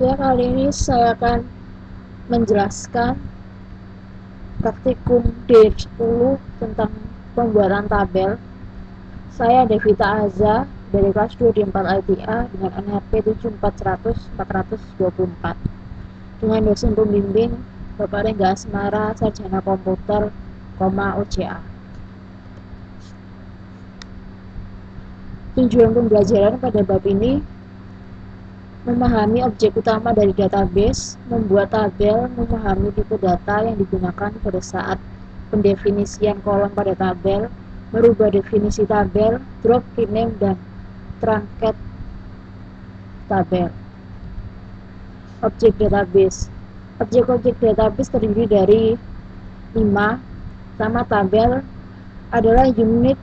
Ya, kali ini saya akan menjelaskan praktikum D10 tentang pembuatan tabel. Saya Devita Aza dari kelas 2 di 4 ITA dengan NRP 74100-424 dengan dosen pembimbing Bapak Rengga Asmara, Sarjana Komputer, OCA. Tujuan pembelajaran pada bab ini memahami objek utama dari database, membuat tabel, memahami tipe data yang digunakan pada saat pendefinisian kolom pada tabel, merubah definisi tabel, drop, rename, dan truncat tabel. Objek database. Objek-objek database terdiri dari 5. Pertama, tabel adalah unit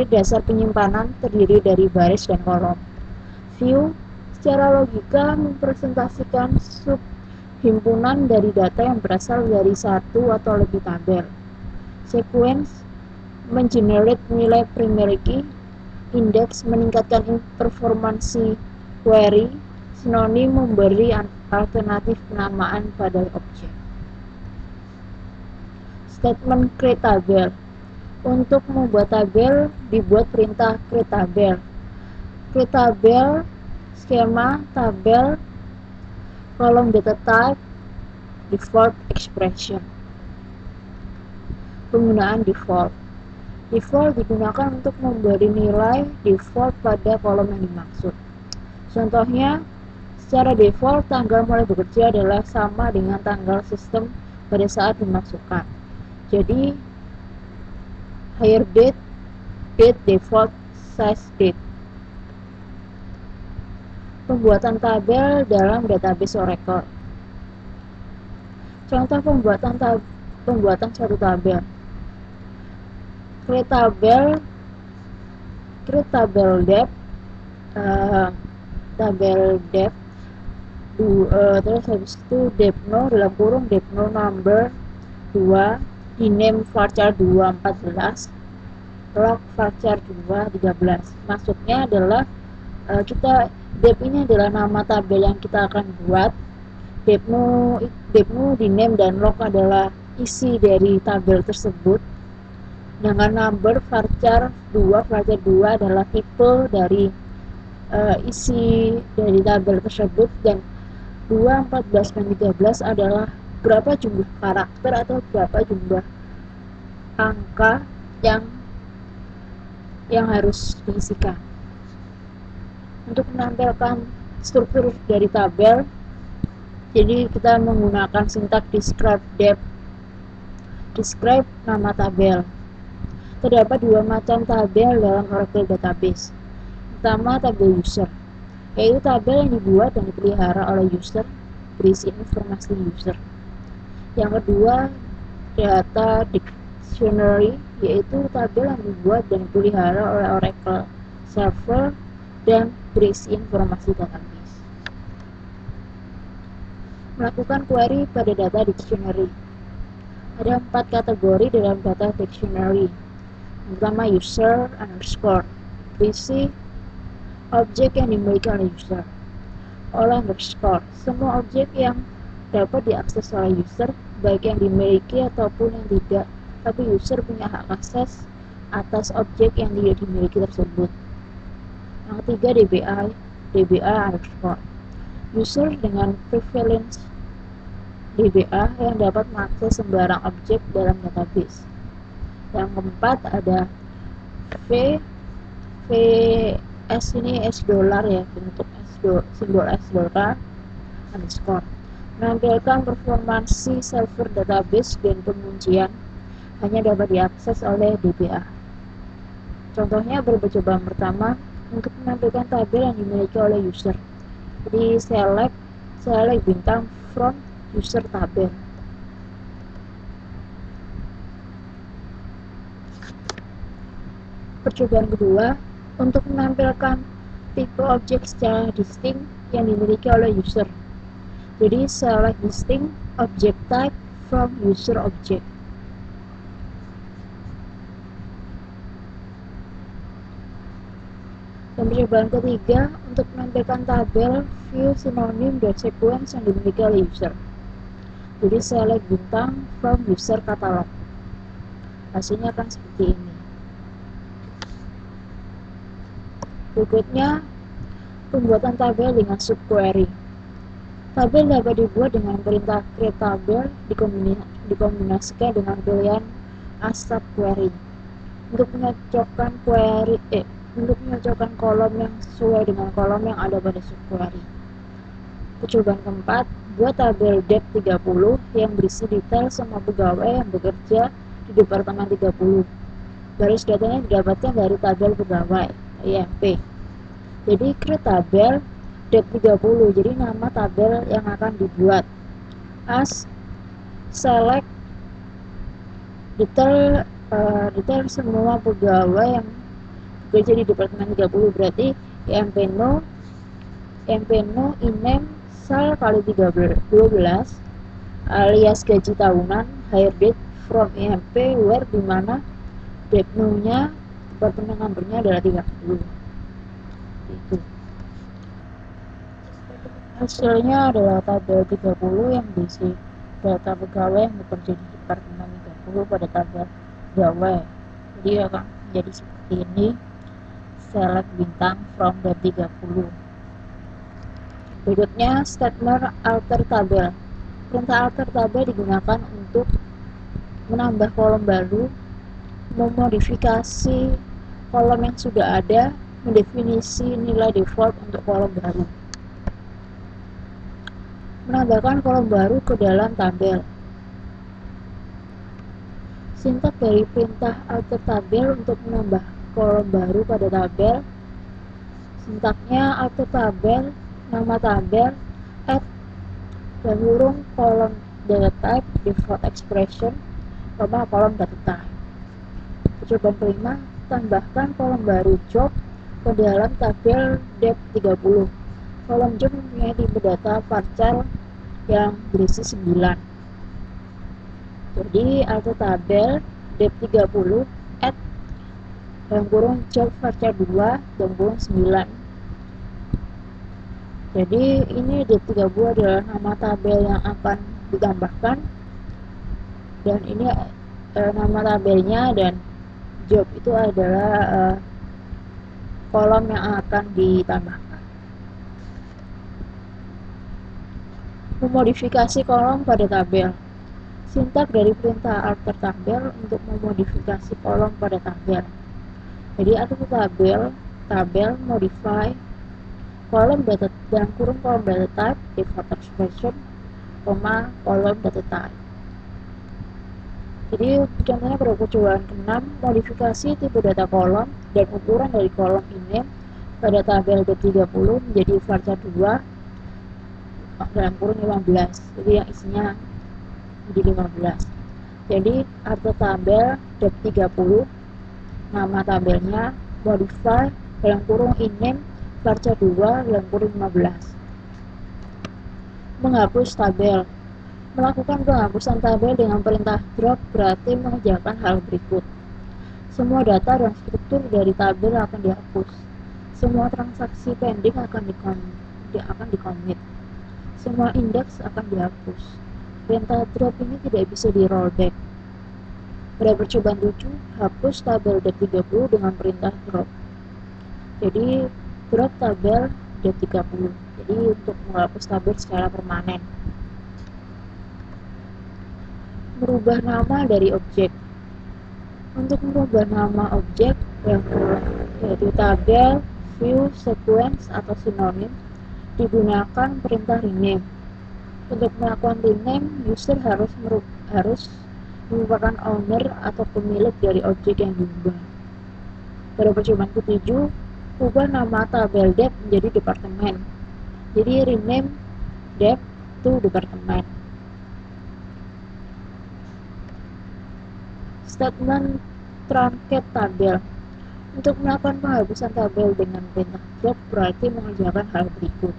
dasar penyimpanan terdiri dari baris dan kolom. View secara logika mempresentasikan subhimpunan dari data yang berasal dari satu atau lebih tabel. Sequence mengenerate nilai primary key. Index meningkatkan performansi query. Sinonim memberi alternatif penamaan pada objek. Statement create tabel. Untuk membuat tabel, dibuat perintah create tabel. Create tabel, skema tabel, kolom data type, default expression. Penggunaan default. Default digunakan untuk memberi nilai default pada kolom yang dimaksud. Contohnya, secara default tanggal mulai bekerja adalah sama dengan tanggal sistem pada saat dimasukkan. Jadi, hire date, date default, size date. Pembuatan tabel dalam database Oracle. Contoh pembuatan suatu tabel. Create tabel depth, terus habis itu depno dalam kurung depno number 2, rename varchar 2 14, log varchar 2 13. Maksudnya adalah dep ini adalah nama tabel yang kita akan buat. Depno rename dan log adalah isi dari tabel tersebut. Dengan number varchar 2 adalah tipe dari isi dari tabel tersebut, dan 2, 14, dan 13 adalah berapa jumlah karakter atau berapa jumlah angka yang harus diisikan. Untuk menampilkan struktur dari tabel, jadi kita menggunakan sintak describe depth. Describe nama tabel. Terdapat 2 macam tabel dalam Oracle Database. Pertama, tabel user, yaitu tabel yang dibuat dan dipelihara oleh user, berisi informasi user. Yang kedua, data dictionary, yaitu tabel yang dibuat dan dipelihara oleh Oracle server dan berisi informasi database. Melakukan query pada data dictionary. Ada 4 kategori dalam data dictionary. Pertama, user underscore, berisi objek yang dimiliki oleh user. Oleh underscore, semua objek yang dapat diakses oleh user, baik yang dimiliki ataupun yang tidak, tapi user punya hak akses atas objek yang tidak dimiliki tersebut. Yang ketiga, DBA underscore, user dengan prevalence DBA yang dapat mengakses sembarang objek dalam database. Yang keempat ada VS, ini $, ya, bentuk simbol $, underscore, menampilkan performansi server database dan penguncian hanya dapat diakses oleh DBA. Contohnya coba pertama, untuk menampilkan tabel yang dimiliki oleh user. Jadi select bintang from user tabel. Percobaan kedua, untuk menampilkan tipe objek secara distinct yang dimiliki oleh user. Jadi select distinct object type from user object. Percobaan ketiga, untuk menampilkan tabel view sinonim dan sequence yang dimiliki oleh user. Jadi select bintang from user catalog. Hasilnya akan seperti ini. Berikutnya, pembuatan tabel dengan subquery. Tabel dapat dibuat dengan perintah create tabel dikombinasikan dengan pilihan as subquery. Untuk menyocokkan kolom yang sesuai dengan kolom yang ada pada subquery. Percobaan keempat, buat tabel dep 30 yang berisi detail semua pegawai yang bekerja di Departemen 30. Baris datanya didapatkan dari tabel pegawai, IMP. Jadi create tabel dep 30, jadi nama tabel yang akan dibuat. As select detail semua pegawai yang bekerja di Departemen 30, berarti IMP no INAME sal kali 12 alias gaji tahunan, hire date from IMP where, dimana dep no-nya departemen numbernya adalah 30. Itu hasilnya adalah tabel 30 yang berisi data pegawai yang bekerja di Departemen 30 pada tabel pegawai. Jadi akan menjadi seperti ini. Select bintang from dep 30. Berikutnya, statement alter tabel. Perintah alter tabel digunakan untuk menambah kolom baru, memodifikasi kolom yang sudah ada, mendefinisi nilai default untuk kolom baru, menambahkan kolom baru ke dalam tabel. Sintak dari perintah alter tabel untuk menambah kolom baru pada tabel. Sintaknya alter tabel, nama tabel, add dan huruf kolom data type default expression, kolom data type. Percobaan kelima, tambahkan kolom baru job ke dalam tabel dep 30. Kolom job mempunyai tipe data varchar yang berisi 9. Jadi alter tabel dep 30 add dalam kurung job varchar 2 dalam kurung 9. Jadi ini dep 30 adalah nama tabel yang akan ditambahkan, dan ini nama tabelnya, dan job itu adalah kolom yang akan ditambahkan. Memodifikasi kolom pada tabel. Sintak dari perintah alter tabel untuk memodifikasi kolom pada tabel. Jadi alter tabel modify kolom data dalam kurung kolom data type default expression, kolom data type. Jadi contohnya pada percobaan ke-6, modifikasi tipe data kolom dan ukuran dari kolom INAME pada tabel dep 30 menjadi varchar 2 dalam kurung 15. Jadi yang isinya menjadi 15. Jadi alter tabel dep 30, nama tabelnya modify dalam kurung INAME varchar 2 dalam kurung 15. Menghapus tabel. Melakukan penghapusan tabel dengan perintah drop berarti mengerjakan hal berikut. Semua data dan struktur dari tabel akan dihapus. Semua transaksi pending akan dikomit. Semua indeks akan dihapus. Perintah drop ini tidak bisa di rollback. Pada percobaan 7, hapus tabel dep 30 dengan perintah drop. Jadi drop tabel dep 30. Jadi untuk menghapus tabel secara permanen. Merubah nama dari objek. Untuk merubah nama objek yang yaitu tabel, view, sequence, atau sinonim, digunakan perintah rename. Untuk melakukan rename, user harus merupakan owner atau pemilik dari objek yang diubah. Pada percobaan ke-7, ubah nama tabel dep menjadi departemen. Jadi rename dep to departemen. Statement truncate tabel. Untuk melakukan penghapusan tabel dengan perintah drop berarti mengerjakan hal berikut.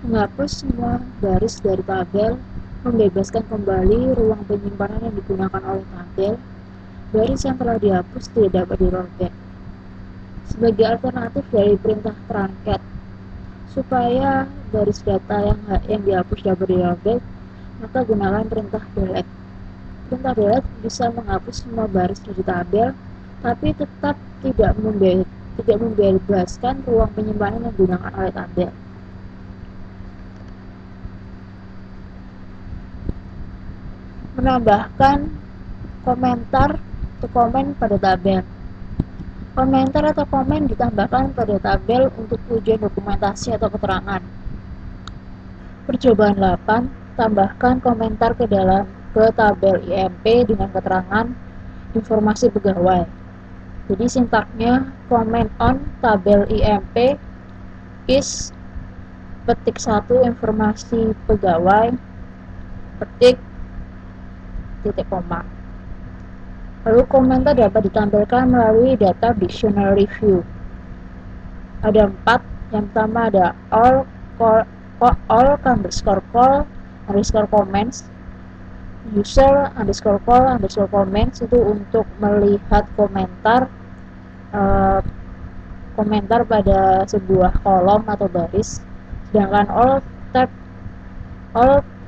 Menghapus semua baris dari tabel, membebaskan kembali ruang penyimpanan yang digunakan oleh tabel. Baris yang telah dihapus tidak dapat di rollback. sebagai alternatif dari perintah truncat. Supaya garis data yang dihapus dapat diambil, maka gunakan perintah delete. Perintah delete bisa menghapus semua baris dari tabel, tapi tetap tidak membebaskan ruang penyimpanan yang digunakan oleh tabel. Menambahkan komentar atau komen pada tabel. Komentar atau komen ditambahkan pada tabel untuk tujuan dokumentasi atau keterangan. Percobaan 8, tambahkan komentar ke tabel IMP dengan keterangan informasi pegawai. Jadi sintaknya comment on tabel IMP is petik 1 informasi pegawai petik titik koma. Lalu komentar dapat ditampilkan melalui data dictionary view. Ada 4. Yang pertama ada all underscore call underscore comments, user underscore call underscore comments itu untuk melihat komentar pada sebuah kolom atau baris, sedangkan all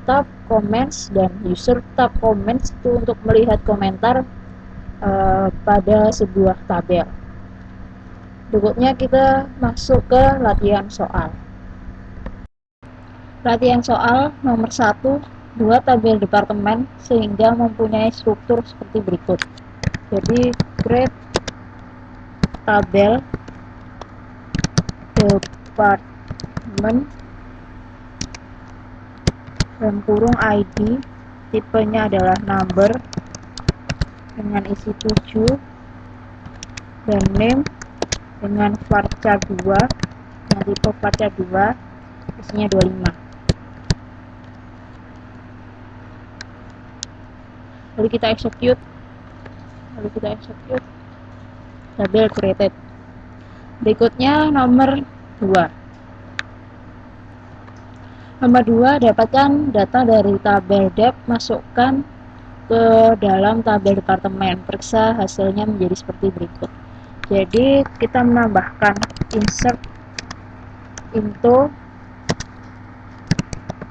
tab comments dan user tab comments itu untuk melihat komentar pada sebuah tabel. Berikutnya kita masuk ke latihan soal. Latihan soal nomor 1, buat tabel departemen sehingga mempunyai struktur seperti berikut. Jadi create tabel departemen dalam kurung ID, tipenya adalah number dengan isi 7, dan name dengan varchar 2 dengan tipe varchar 2 isinya 25. Lalu kita execute tabel created. Berikutnya nomor 2. Nomor 2, dapatkan data dari tabel dep, masukkan ke dalam tabel departemen. Periksa hasilnya menjadi seperti berikut. Jadi kita menambahkan insert into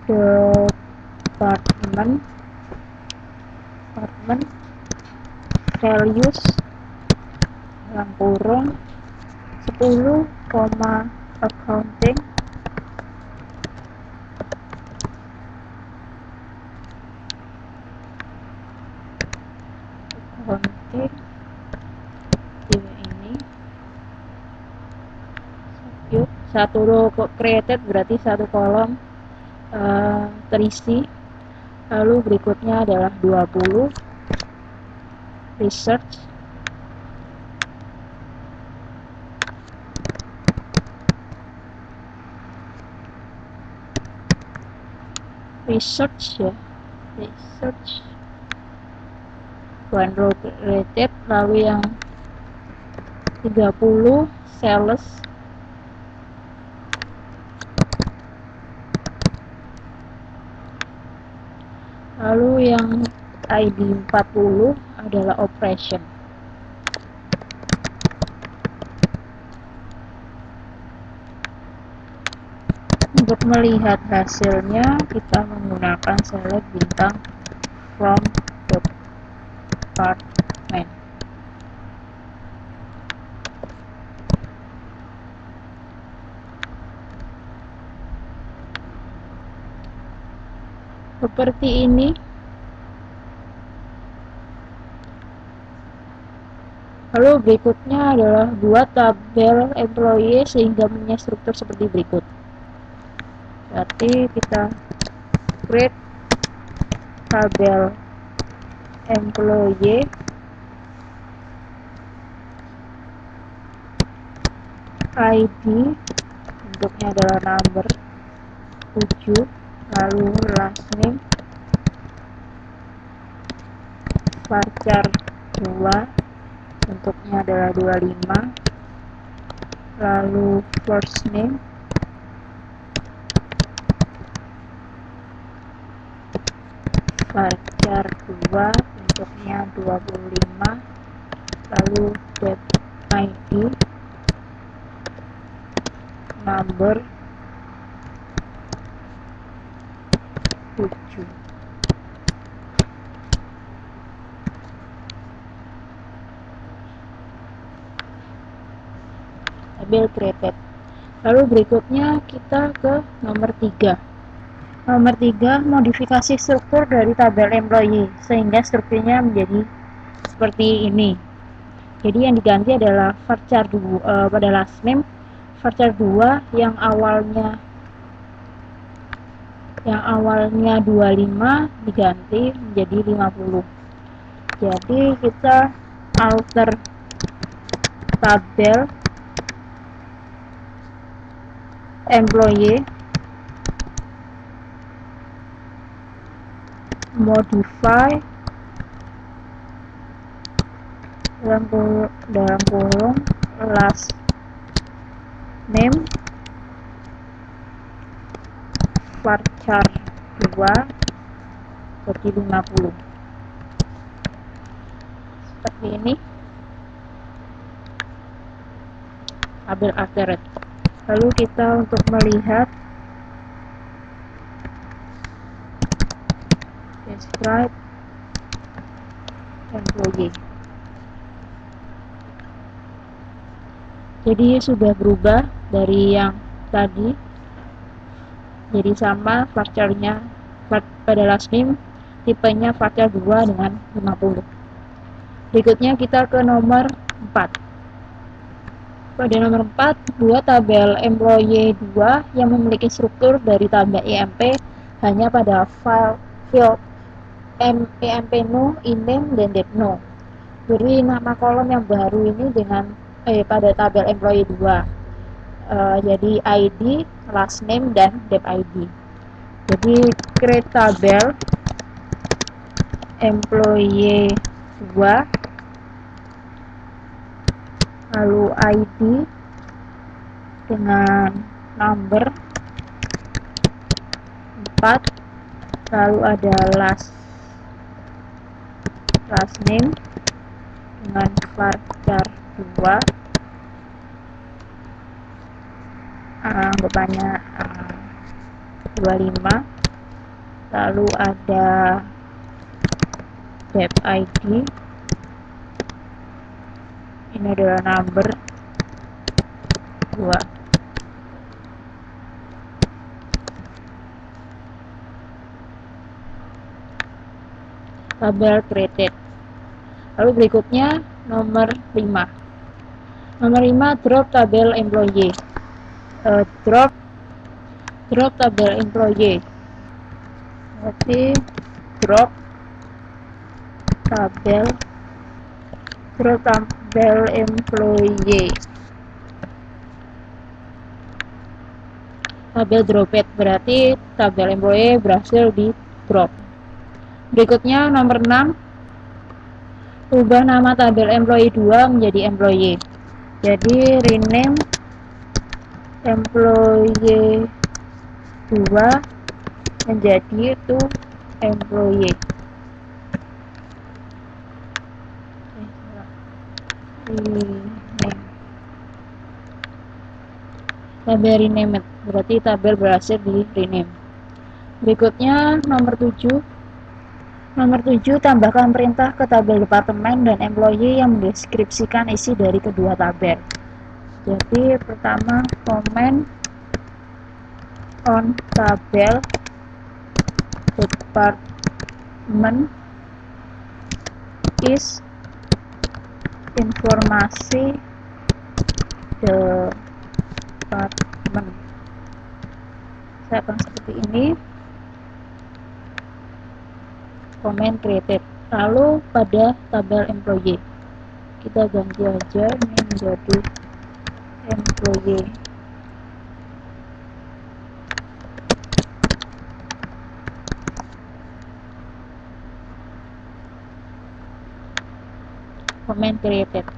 department values dalam kurung 10, accounting ini satu row created berarti satu kolom terisi. Lalu berikutnya adalah 20 research one row created. Lalu yang 30 sales lalu yang ID 40 adalah operation. Untuk melihat hasilnya kita menggunakan select bintang from department. Seperti ini. Lalu berikutnya adalah buat tabel employee sehingga punya struktur seperti berikut. Berarti kita create tabel employee ID, bentuknya adalah number 7, lalu last name varchar 2, bentuknya adalah 25, lalu first name varchar 2, bentuknya 25, lalu date ID number 7. Tabel created. Lalu berikutnya kita ke nomor 3. Nomor 3, modifikasi struktur dari tabel employee sehingga strukturnya menjadi seperti ini. Jadi yang diganti adalah varchar 2 pada last name varchar 2 yang awalnya 25 diganti menjadi 50. Jadi kita alter tabel employee, modify dalam kurung last name varchar 2 jadi 50 seperti ini tabel accurate. Lalu kita untuk melihat describe employee, jadi sudah berubah dari yang tadi, jadi sama varcharnya pada last name tipenya varchar 2 dengan 50. Berikutnya kita ke nomor 4. Pada nomor 4, buat tabel employee 2 yang memiliki struktur dari tabel EMP hanya pada field EMP no, iname, dan date no. Beri nama kolom yang baru ini dengan pada tabel employee 2. Jadi ID, last name, dan date ID. Jadi create tabel employee 2, lalu ID dengan number 4, lalu ada last name dengan varchar 2, anggapannya 25, lalu ada dep ID, ini adalah number 2. Tabel created. Lalu berikutnya nomor 5. Nomor 5, drop tabel employee. Drop tabel employee. Berarti drop tabel employee. Tabel dropped berarti tabel employee berhasil di drop. Berikutnya nomor 6, ubah nama tabel employee 2 menjadi employee. Jadi rename employee 2 menjadi itu employee. Tabel rename berarti tabel berhasil di rename. Berikutnya nomor 7. Nomor 7, tambahkan perintah ke tabel departemen dan employee yang mendeskripsikan isi dari kedua tabel. Jadi pertama, comment on tabel department is informasi department. Saya akan seperti ini. Comment created. Lalu pada tabel employee kita ganti aja ini menjadi employee. Comment created.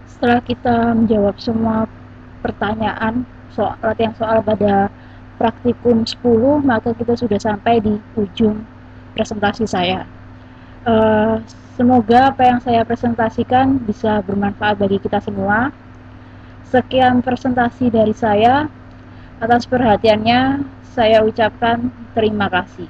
Setelah kita menjawab semua pertanyaan latihan soal pada praktikum 10, maka kita sudah sampai di ujung presentasi saya. Semoga apa yang saya presentasikan bisa bermanfaat bagi kita semua. Sekian presentasi dari saya. Atas perhatiannya, saya ucapkan terima kasih.